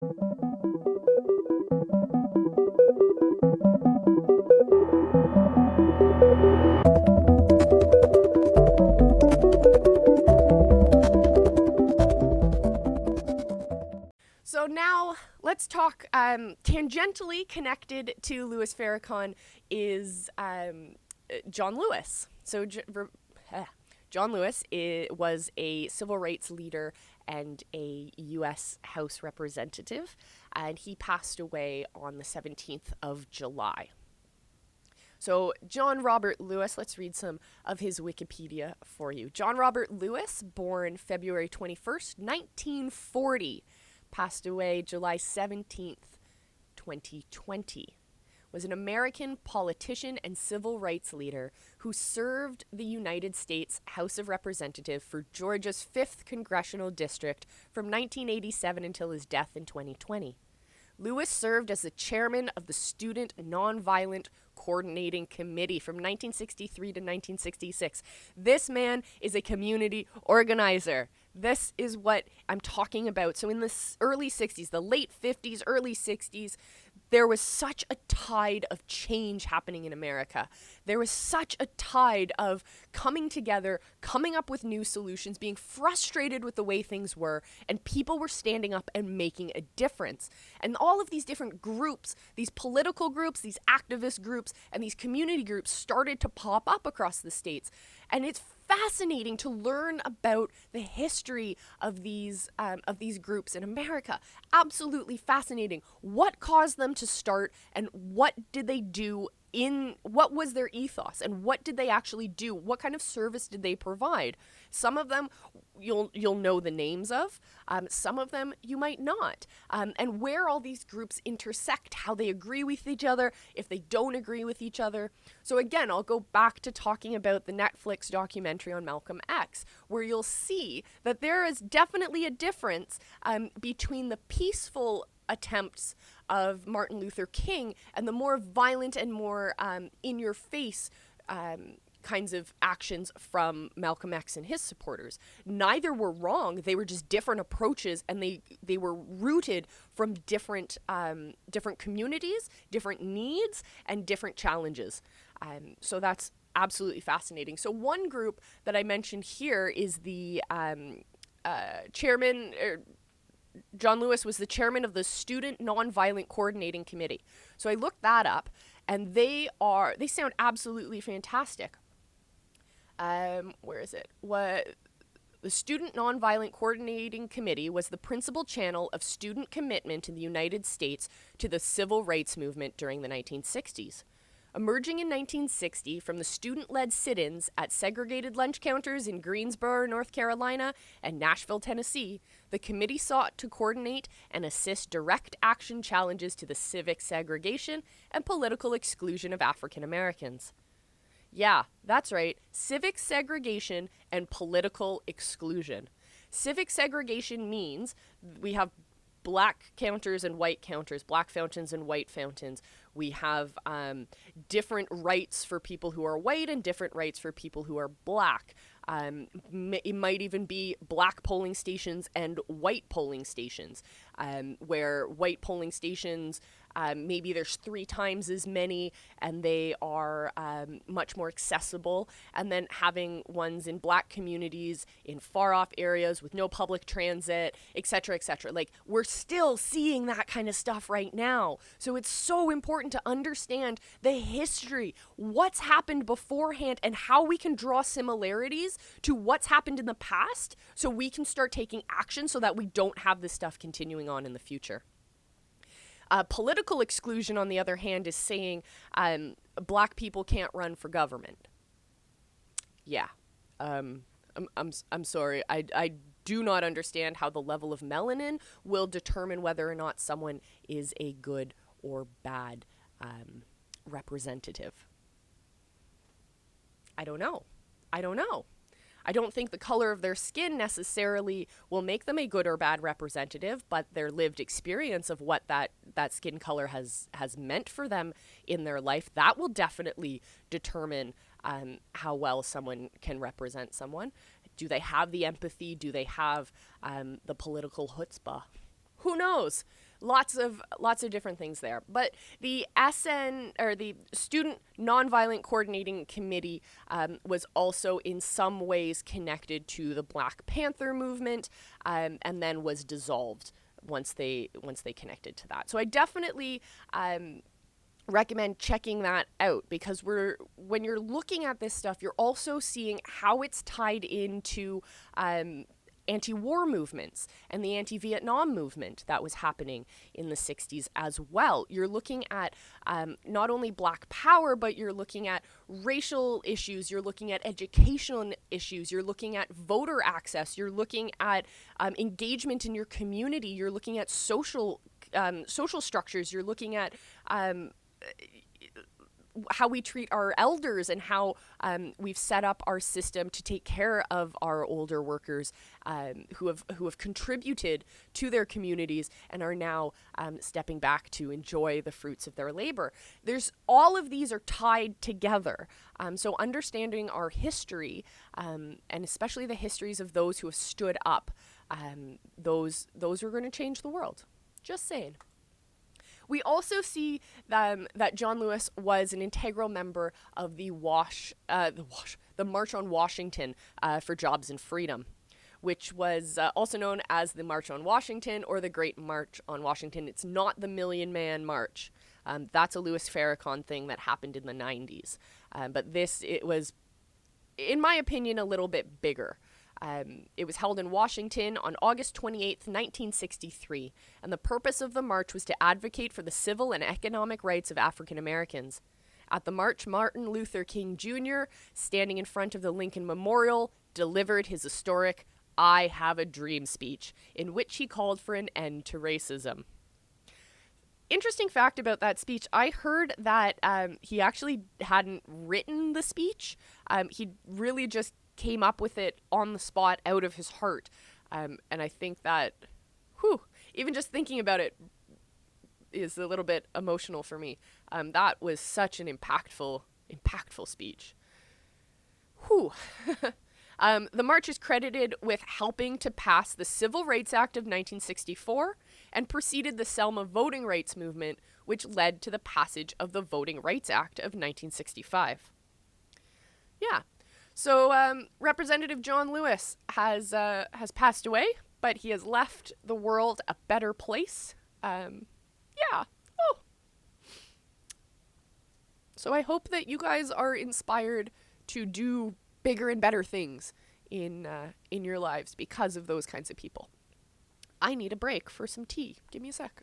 So now let's talk, tangentially connected to Louis Farrakhan is John Lewis. So John Lewis was a civil rights leader and a U.S. House representative, and he passed away on the 17th of July. So John Robert Lewis, let's read some of his Wikipedia for you. John Robert Lewis, born February 21st, 1940, passed away July 17th, 2020, was an American politician and civil rights leader who served the United States House of Representatives for Georgia's 5th Congressional District from 1987 until his death in 2020. Lewis served as the chairman of the Student Nonviolent Coordinating Committee from 1963 to 1966. This man is a community organizer. This is what I'm talking about. So in the early 60s, the late 50s, early 60s, there was such a tide of change happening in America. There was such a tide of coming together, coming up with new solutions, being frustrated with the way things were, and people were standing up and making a difference. And all of these different groups, these political groups, these activist groups, and these community groups started to pop up across the states. And it's fascinating to learn about the history of these groups in America. Absolutely fascinating. What caused them to start, and what did they do? What was their ethos, and what did they actually do? What kind of service did they provide? Some of them you'll know the names of. Some of them you might not. And where all these groups intersect, how they agree with each other, if they don't agree with each other. So again, I'll go back to talking about the Netflix documentary on Malcolm X, where you'll see that there is definitely a difference between the peaceful attempts of Martin Luther King and the more violent and more in-your-face kinds of actions from Malcolm X and his supporters. Neither were wrong. They were just different approaches, and they were rooted from different communities, different needs, and different challenges. So that's absolutely fascinating. So one group that I mentioned here is the chairman. John Lewis was the chairman of the Student Nonviolent Coordinating Committee. So I looked that up, and they sound absolutely fantastic. Where is it? The Student Nonviolent Coordinating Committee was the principal channel of student commitment in the United States to the civil rights movement during the 1960s. Emerging in 1960 from the student-led sit-ins at segregated lunch counters in Greensboro, North Carolina, and Nashville, Tennessee, the committee sought to coordinate and assist direct action challenges to the civic segregation and political exclusion of African Americans. Yeah, that's right, civic segregation and political exclusion. Civic segregation means we have black counters and white counters, black fountains and white fountains. We have different rights for people who are white and different rights for people who are black. It might even be black polling stations and white polling stations, where white polling stations, maybe there's 3 times as many, and they are much more accessible. And then having ones in black communities in far off areas with no public transit, etc., etc. Like, we're still seeing that kind of stuff right now. So it's so important to understand the history, what's happened beforehand, and how we can draw similarities to what's happened in the past, so we can start taking action so that we don't have this stuff continuing on in the future. Political exclusion, on the other hand, is saying black people can't run for government. Yeah, I'm sorry. I do not understand how the level of melanin will determine whether or not someone is a good or bad representative. I don't know. I don't think the color of their skin necessarily will make them a good or bad representative, but their lived experience of what that skin color has meant for them in their life, that will definitely determine how well someone can represent someone. Do they have the empathy? Do they have the political chutzpah? Who knows? lots of different things there. But the SN, or the Student Nonviolent Coordinating Committee, was also in some ways connected to the Black Panther movement, and then was dissolved once they connected to that. So I definitely recommend checking that out, because when you're looking at this stuff, you're also seeing how it's tied into anti-war movements and the anti-Vietnam movement that was happening in the 60s as well. You're looking at not only Black power, but you're looking at racial issues, you're looking at educational issues, you're looking at voter access, you're looking at engagement in your community, you're looking at social structures, you're looking at how we treat our elders, and how we've set up our system to take care of our older workers who have contributed to their communities and are now stepping back to enjoy the fruits of their labor. All of these are tied together. So understanding our history, and especially the histories of those who have stood up, those are going to change the world. Just saying. We also see that John Lewis was an integral member of the March on Washington for Jobs and Freedom, which was also known as the March on Washington or the Great March on Washington. It's not the Million Man March. That's a Louis Farrakhan thing that happened in the 90s. But it was, in my opinion, a little bit bigger. It was held in Washington on August 28th, 1963, and the purpose of the march was to advocate for the civil and economic rights of African Americans. At the march, Martin Luther King Jr., standing in front of the Lincoln Memorial, delivered his historic "I Have a Dream" speech, in which he called for an end to racism. Interesting fact about that speech, I heard that he actually hadn't written the speech. He really just came up with it on the spot out of his heart. And I think that, even just thinking about it is a little bit emotional for me. That was such an impactful speech. The march is credited with helping to pass the Civil Rights Act of 1964 and preceded the Selma voting rights movement, which led to the passage of the Voting Rights Act of 1965. Yeah. So Representative John Lewis has passed away, but he has left the world a better place. Yeah. Oh. So I hope that you guys are inspired to do bigger and better things in your lives because of those kinds of people. I need a break for some tea. Give me a sec.